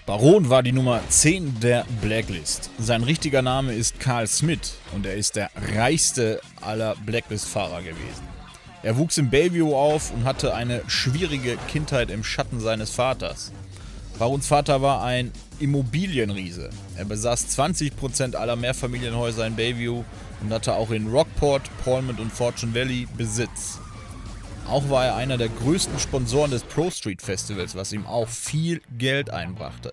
Baron war die Nummer 10 der Blacklist. Sein richtiger Name ist Carl Smith und er ist der reichste aller Blacklist-Fahrer gewesen. Er wuchs in Bayview auf und hatte eine schwierige Kindheit im Schatten seines Vaters. Barons Vater war ein Immobilienriese. Er besaß 20% aller Mehrfamilienhäuser in Bayview und hatte auch in Rockport, Palmont und Fortune Valley Besitz. Auch war er einer der größten Sponsoren des Pro Street Festivals, was ihm auch viel Geld einbrachte.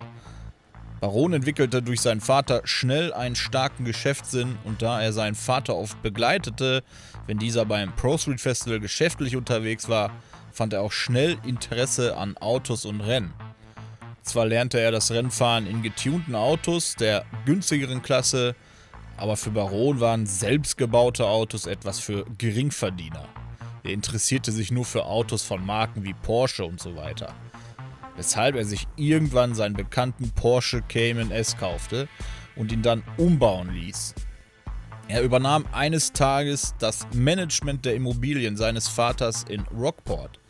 Baron entwickelte durch seinen Vater schnell einen starken Geschäftssinn und da er seinen Vater oft begleitete, wenn dieser beim Pro Street Festival geschäftlich unterwegs war, fand er auch schnell Interesse an Autos und Rennen. Zwar lernte er das Rennfahren in getunten Autos der günstigeren Klasse, aber für Baron waren selbstgebaute Autos etwas für Geringverdiener. Er interessierte sich nur für Autos von Marken wie Porsche und so weiter. Weshalb er sich irgendwann seinen bekannten Porsche Cayman S kaufte und ihn dann umbauen ließ. Er übernahm eines Tages das Management der Immobilien seines Vaters in Rockport.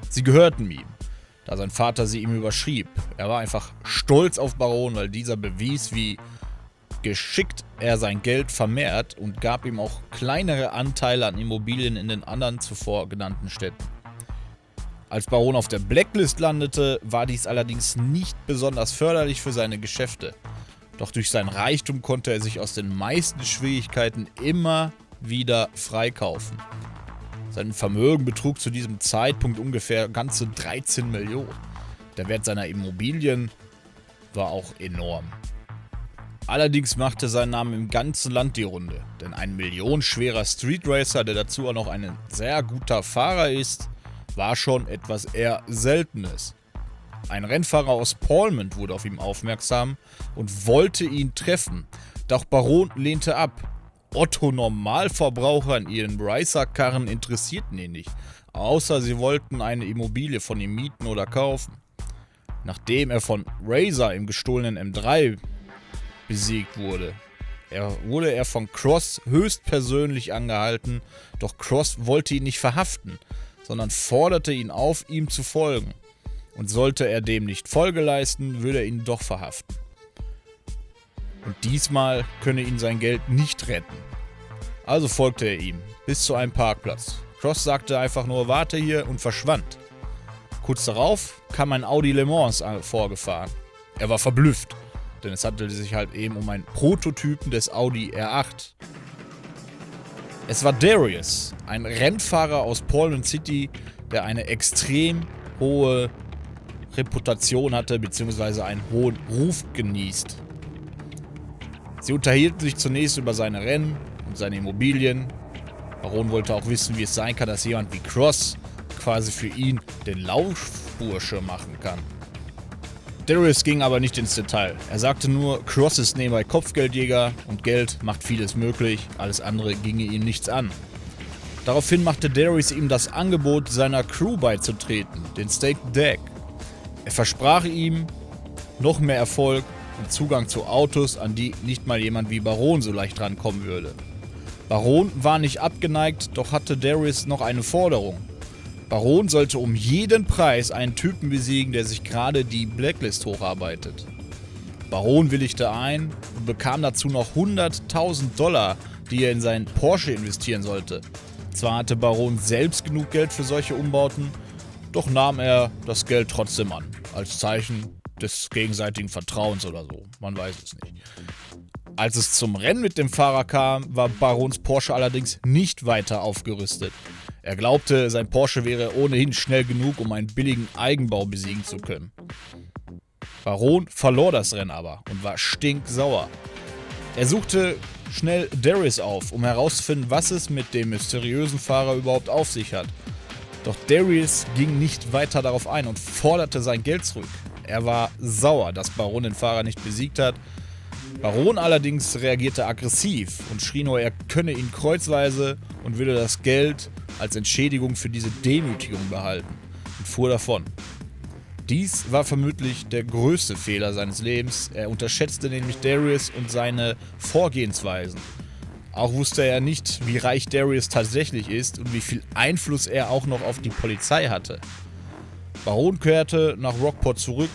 Sie gehörten ihm, da sein Vater sie ihm überschrieb. Er war einfach stolz auf Baron, weil dieser bewies, wie geschickt er sein Geld vermehrt und gab ihm auch kleinere Anteile an Immobilien in den anderen zuvor genannten Städten. Als Baron auf der Blacklist landete, war dies allerdings nicht besonders förderlich für seine Geschäfte. Doch durch seinen Reichtum konnte er sich aus den meisten Schwierigkeiten immer wieder freikaufen. Sein Vermögen betrug zu diesem Zeitpunkt ungefähr ganze 13 Millionen. Der Wert seiner Immobilien war auch enorm. Allerdings machte sein Name im ganzen Land die Runde, denn ein millionenschwerer Street Racer, der dazu auch noch ein sehr guter Fahrer ist, war schon etwas eher Seltenes. Ein Rennfahrer aus Palmont wurde auf ihn aufmerksam und wollte ihn treffen, doch Baron lehnte ab. Otto-Normalverbraucher in ihren Racer-Karren interessierten ihn nicht, außer sie wollten eine Immobilie von ihm mieten oder kaufen. Nachdem er von Razor im gestohlenen M3 besiegt wurde er von Cross höchstpersönlich angehalten, doch Cross wollte ihn nicht verhaften, sondern forderte ihn auf, ihm zu folgen. Und sollte er dem nicht Folge leisten, würde er ihn doch verhaften. Und diesmal könne ihn sein Geld nicht retten. Also folgte er ihm bis zu einem Parkplatz. Cross sagte einfach nur, warte hier und verschwand. Kurz darauf kam ein Audi Le Mans vorgefahren. Er war verblüfft, denn es handelte sich halt eben um einen Prototypen des Audi R8. Es war Darius, ein Rennfahrer aus Palmont City, der eine extrem hohe Reputation hatte bzw. einen hohen Ruf genießt. Sie unterhielten sich zunächst über seine Rennen und seine Immobilien. Baron wollte auch wissen, wie es sein kann, dass jemand wie Cross quasi für ihn den Laufbursche machen kann. Darius ging aber nicht ins Detail. Er sagte nur, Cross ist nebenbei Kopfgeldjäger und Geld macht vieles möglich, alles andere ginge ihm nichts an. Daraufhin machte Darius ihm das Angebot, seiner Crew beizutreten, den State Deck. Er versprach ihm noch mehr Erfolg und Zugang zu Autos, an die nicht mal jemand wie Baron so leicht rankommen würde. Baron war nicht abgeneigt, doch hatte Darius noch eine Forderung. Baron sollte um jeden Preis einen Typen besiegen, der sich gerade die Blacklist hocharbeitet. Baron willigte ein und bekam dazu noch $100.000, die er in seinen Porsche investieren sollte. Zwar hatte Baron selbst genug Geld für solche Umbauten, doch nahm er das Geld trotzdem an, als Zeichen des gegenseitigen Vertrauens oder so, man weiß es nicht. Als es zum Rennen mit dem Fahrer kam, war Barons Porsche allerdings nicht weiter aufgerüstet. Er glaubte, sein Porsche wäre ohnehin schnell genug, um einen billigen Eigenbau besiegen zu können. Baron verlor das Rennen aber und war stinksauer. Er suchte schnell Darius auf, um herauszufinden, was es mit dem mysteriösen Fahrer überhaupt auf sich hat. Doch Darius ging nicht weiter darauf ein und forderte sein Geld zurück. Er war sauer, dass Baron den Fahrer nicht besiegt hat. Baron allerdings reagierte aggressiv und schrie nur, er könne ihn kreuzweise und würde das Geld als Entschädigung für diese Demütigung behalten und fuhr davon. Dies war vermutlich der größte Fehler seines Lebens. Er unterschätzte nämlich Darius und seine Vorgehensweisen. Auch wusste er nicht, wie reich Darius tatsächlich ist und wie viel Einfluss er auch noch auf die Polizei hatte. Baron kehrte nach Rockport zurück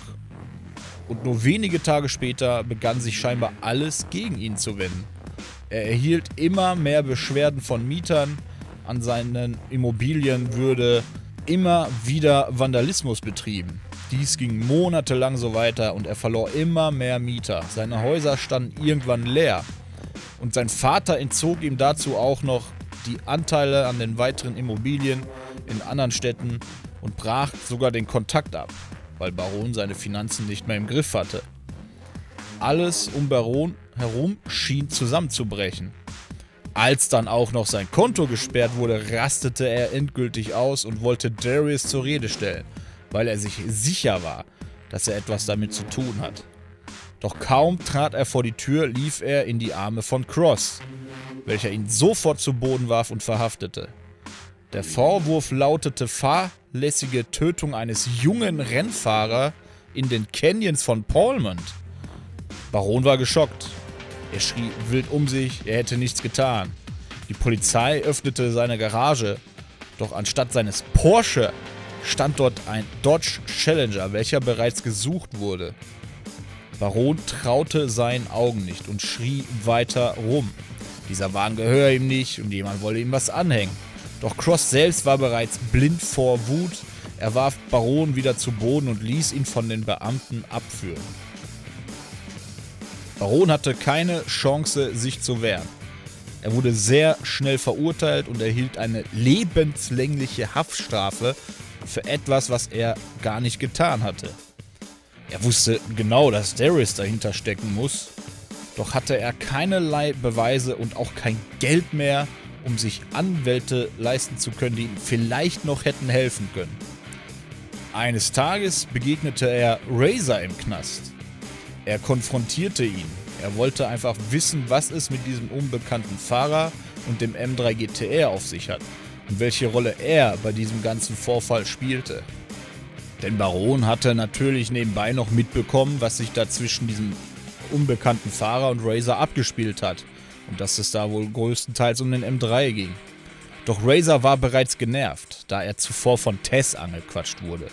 und nur wenige Tage später begann sich scheinbar alles gegen ihn zu wenden. Er erhielt immer mehr Beschwerden von Mietern, an seinen Immobilien würde immer wieder Vandalismus betrieben. Dies ging monatelang so weiter und er verlor immer mehr Mieter. Seine Häuser standen irgendwann leer. Und sein Vater entzog ihm dazu auch noch die Anteile an den weiteren Immobilien in anderen Städten und brach sogar den Kontakt ab, weil Baron seine Finanzen nicht mehr im Griff hatte. Alles um Baron herum schien zusammenzubrechen. Als dann auch noch sein Konto gesperrt wurde, rastete er endgültig aus und wollte Darius zur Rede stellen, weil er sich sicher war, dass er etwas damit zu tun hat. Doch kaum trat er vor die Tür, lief er in die Arme von Cross, welcher ihn sofort zu Boden warf und verhaftete. Der Vorwurf lautete fahrlässige Tötung eines jungen Rennfahrers in den Canyons von Palmont. Baron war geschockt. Er schrie wild um sich, er hätte nichts getan. Die Polizei öffnete seine Garage, doch anstatt seines Porsche stand dort ein Dodge Challenger, welcher bereits gesucht wurde. Baron traute seinen Augen nicht und schrie weiter rum. Dieser Wagen gehöre ihm nicht und jemand wolle ihm was anhängen. Doch Cross selbst war bereits blind vor Wut. Er warf Baron wieder zu Boden und ließ ihn von den Beamten abführen. Baron hatte keine Chance, sich zu wehren. Er wurde sehr schnell verurteilt und erhielt eine lebenslängliche Haftstrafe für etwas, was er gar nicht getan hatte. Er wusste genau, dass Darius dahinter stecken muss, doch hatte er keinerlei Beweise und auch kein Geld mehr, um sich Anwälte leisten zu können, die ihm vielleicht noch hätten helfen können. Eines Tages begegnete er Razor im Knast. Er konfrontierte ihn. Er wollte einfach wissen, was es mit diesem unbekannten Fahrer und dem M3 GTR auf sich hat und welche Rolle er bei diesem ganzen Vorfall spielte. Denn Baron hatte natürlich nebenbei noch mitbekommen, was sich da zwischen diesem unbekannten Fahrer und Razor abgespielt hat und dass es da wohl größtenteils um den M3 ging. Doch Razor war bereits genervt, da er zuvor von Tess angequatscht wurde.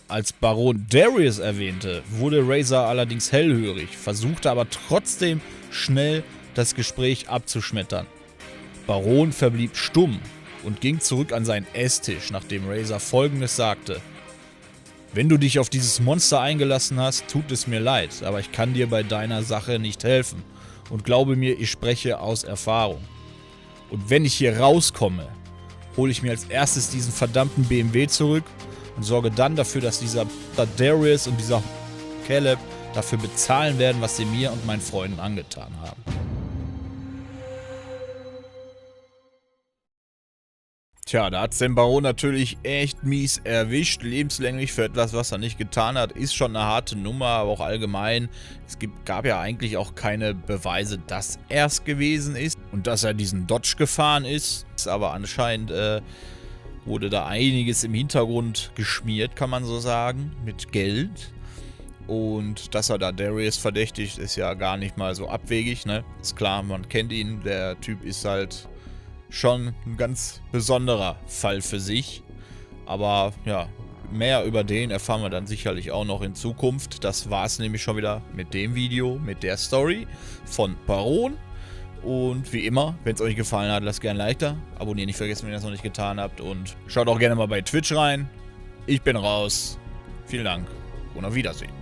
Als Baron Darius erwähnte, wurde Razor allerdings hellhörig, versuchte aber trotzdem schnell das Gespräch abzuschmettern. Baron verblieb stumm und ging zurück an seinen Esstisch, nachdem Razor Folgendes sagte: Wenn du dich auf dieses Monster eingelassen hast, tut es mir leid, aber ich kann dir bei deiner Sache nicht helfen. Und glaube mir, ich spreche aus Erfahrung. Und wenn ich hier rauskomme, hole ich mir als erstes diesen verdammten BMW zurück und sorge dann dafür, dass dieser Darius und dieser Caleb dafür bezahlen werden, was sie mir und meinen Freunden angetan haben. Tja, da hat's den Baron natürlich echt mies erwischt. Lebenslänglich für etwas, was er nicht getan hat, ist schon eine harte Nummer, aber auch allgemein. Gab ja eigentlich auch keine Beweise, dass er es gewesen ist und dass er diesen Dodge gefahren ist. Aber anscheinend wurde da einiges im Hintergrund geschmiert, kann man so sagen, mit Geld. Und dass er da Darius verdächtigt, ist ja gar nicht mal so abwegig, ne? Ist klar, man kennt ihn, der Typ ist halt schon ein ganz besonderer Fall für sich. Aber ja, mehr über den erfahren wir dann sicherlich auch noch in Zukunft. Das war es nämlich schon wieder mit dem Video, mit der Story von Baron. Und wie immer, wenn es euch gefallen hat, lasst gerne ein Like da. Abonnieren nicht vergessen, wenn ihr das noch nicht getan habt. Und schaut auch gerne mal bei Twitch rein. Ich bin raus. Vielen Dank und auf Wiedersehen.